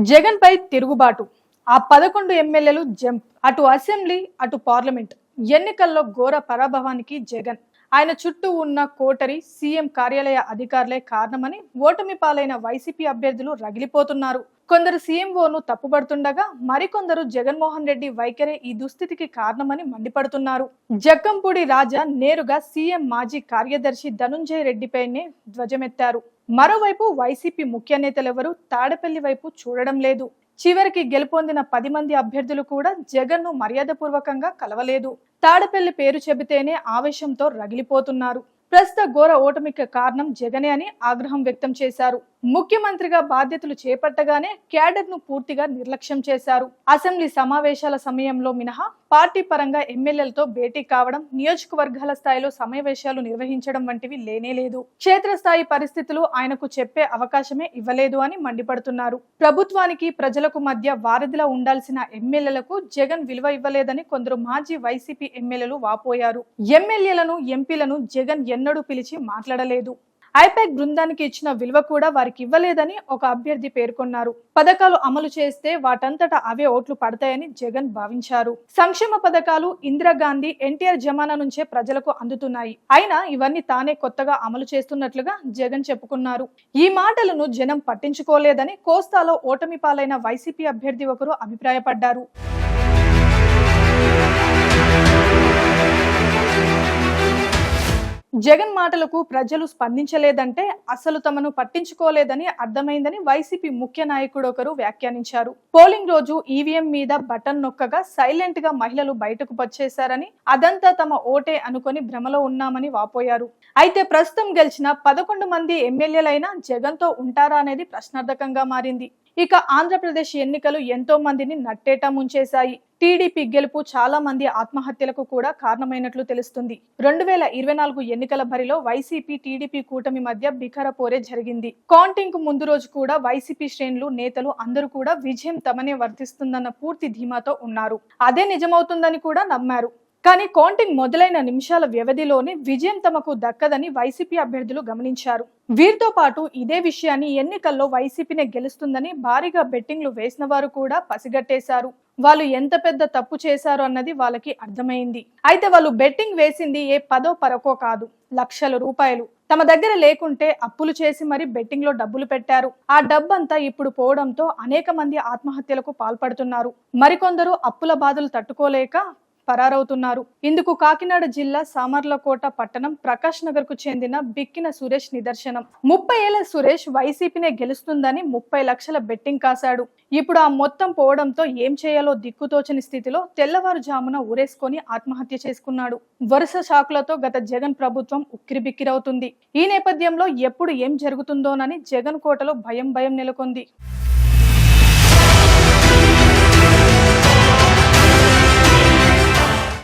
జగన్ పై తిరుగుబాటు. ఆ 11 ఎమ్మెల్యేలు జంప్. అటు అసెంబ్లీ, అటు పార్లమెంట్ ఎన్నికల్లో ఘోర పరాభవానికి జగన్, ఆయన చుట్టూ ఉన్న కోటరీ, సీఎం కార్యాలయ అధికారులే కారణమని ఓటమి పాలైన వైసీపీ అభ్యర్థులు రగిలిపోతున్నారు. కొందరు సీఎంఓను తప్పుపడుతుండగా మరికొందరు జగన్మోహన్ రెడ్డి వైఖరే ఈ దుస్థితికి కారణమని మండిపడుతున్నారు. జక్కంపూడి రాజా నేరుగా సీఎం మాజీ కార్యదర్శి ధనుంజయ రెడ్డిపైనే ధ్వజమెత్తారు. మరోవైపు వైసీపీ ముఖ్య నేతలెవరూ తాడేపల్లి వైపు చూడడం లేదు. చివరికి గెలుపొందిన 10 మంది అభ్యర్థులు కూడా జగన్ ను మర్యాదపూర్వకంగా కలవలేదు. తాడేపల్లి పేరు చెబితేనే ఆవేశంతో రగిలిపోతున్నారు. ప్రస్తుత ఘోర ఓటమికి కారణం జగనే అని ఆగ్రహం వ్యక్తం చేశారు. ముఖ్యమంత్రిగా బాధ్యతలు చేపట్టగానే క్యాడర్ ను పూర్తిగా నిర్లక్ష్యం చేశారు. అసెంబ్లీ సమావేశాల సమయంలో మినహా పార్టీ పరంగా ఎమ్మెల్యేలతో భేటీ కావడం, నియోజకవర్గాల స్థాయిలో సమావేశాలు నిర్వహించడం వంటివి లేనేలేదు. క్షేత్రస్థాయి పరిస్థితులు ఆయనకు చెప్పే అవకాశమే ఇవ్వలేదు అని మండిపడుతున్నారు. ప్రభుత్వానికి ప్రజలకు మధ్య వారధిలా ఉండాల్సిన ఎమ్మెల్యేలకు జగన్ విలువ ఇవ్వలేదని కొందరు మాజీ వైసీపీ ఎమ్మెల్యేలు వాపోయారు. ఎమ్మెల్యేలను, ఎంపీలను జగన్ ఎన్నడూ పిలిచి మాట్లాడలేదు. ఐపాక్ బృందానికి ఇచ్చిన విలువ కూడా వారికి ఇవ్వలేదని ఒక అభ్యర్థి పేర్కొన్నారు. పథకాలు అమలు చేస్తే వాటంతటా అవే ఓట్లు పడతాయని జగన్ భావించారు. సంక్షేమ పథకాలు ఇందిరాగాంధీ, ఎన్టీఆర్ జమానా నుంచే ప్రజలకు అందుతున్నాయి. అయినా ఇవన్నీ తానే కొత్తగా అమలు చేస్తున్నట్లుగా జగన్ చెప్పుకున్నారు. ఈ మాటలను జనం పట్టించుకోలేదని కోస్తాలో ఓటమి పాలైన వైసీపీ అభ్యర్థి ఒకరు అభిప్రాయపడ్డారు. జగన్ మాటలకు ప్రజలు స్పందించలేదంటే అసలు తమను పట్టించుకోలేదని అర్థమైందని వైసీపీ ముఖ్య నాయకుడు ఒకరు వ్యాఖ్యానించారు. పోలింగ్ రోజు ఈవీఎం మీద బటన్ నొక్కగా సైలెంట్ గా మహిళలు బయటకు వచ్చేశారని, అదంతా తమ ఓటే అనుకొని భ్రమలో ఉన్నామని వాపోయారు. అయితే ప్రస్తుతం గెలిచిన 11 మంది ఎమ్మెల్యేలైనా జగన్ తో ఉంటారా అనేది ప్రశ్నార్థకంగా మారింది. ఇక ఆంధ్రప్రదేశ్ ఎన్నికలు ఎంతో మందిని నట్టేటా ముంచేశాయి. టీడీపీ గెలుపు చాలా మంది ఆత్మహత్యలకు కూడా కారణమైనట్లు తెలుస్తుంది. 2024 ఎన్నికల బరిలో వైసీపీ, టీడీపీ కూటమి మధ్య బికర పోరే జరిగింది. కౌంటింగ్ కు ముందు రోజు కూడా వైసీపీ శ్రేణులు, నేతలు అందరూ కూడా విజయం తమనే వర్తిస్తుందన్న పూర్తి ధీమాతో ఉన్నారు. అదే నిజమవుతుందని కూడా నమ్మారు. కానీ కౌంటింగ్ మొదలైన నిమిషాల వ్యవధిలోనే విజయం తమకు దక్కదని వైసీపీ అభ్యర్థులు గమనించారు. వీరితో పాటు ఇదే విషయాన్ని ఎన్నికల్లో వైసీపీనే గెలుస్తుందని భారీగా బెట్టింగ్లు వేసిన వారు కూడా పసిగట్టేశారు. వాళ్ళు ఎంత పెద్ద తప్పు చేశారు అన్నది వాళ్ళకి అర్థమైంది. అయితే వాళ్ళు బెట్టింగ్ వేసింది ఏ 10ో 12కో కాదు, లక్షల రూపాయలు. తమ దగ్గర లేకుంటే అప్పులు చేసి మరి బెట్టింగ్ లో డబ్బులు పెట్టారు. ఆ డబ్బంతా ఇప్పుడు పోవడంతో అనేక మంది ఆత్మహత్యలకు పాల్పడుతున్నారు. మరికొందరు అప్పుల బాధలు తట్టుకోలేక పరారవుతున్నారు. ఇందుకు కాకినాడ జిల్లా సామర్లకోట పట్టణం ప్రకాష్ నగర్ కు చెందిన బిక్కిన సురేష్ నిదర్శనం. 30 ఏళ్ల సురేష్ వైసీపీనే గెలుస్తుందని 30 లక్షల బెట్టింగ్ కాశాడు. ఇప్పుడు ఆ మొత్తం పోవడంతో ఏం చేయాలో దిక్కుతోచని స్థితిలో తెల్లవారుజామున ఊరేసుకొని ఆత్మహత్య చేసుకున్నాడు. వరుస షాకులతో గత జగన్ ప్రభుత్వం ఉక్కిరిబిక్కిరవుతుంది. ఈ నేపథ్యంలో ఎప్పుడు ఏం జరుగుతుందోనని జగన్ కోటలో భయం నెలకొంది.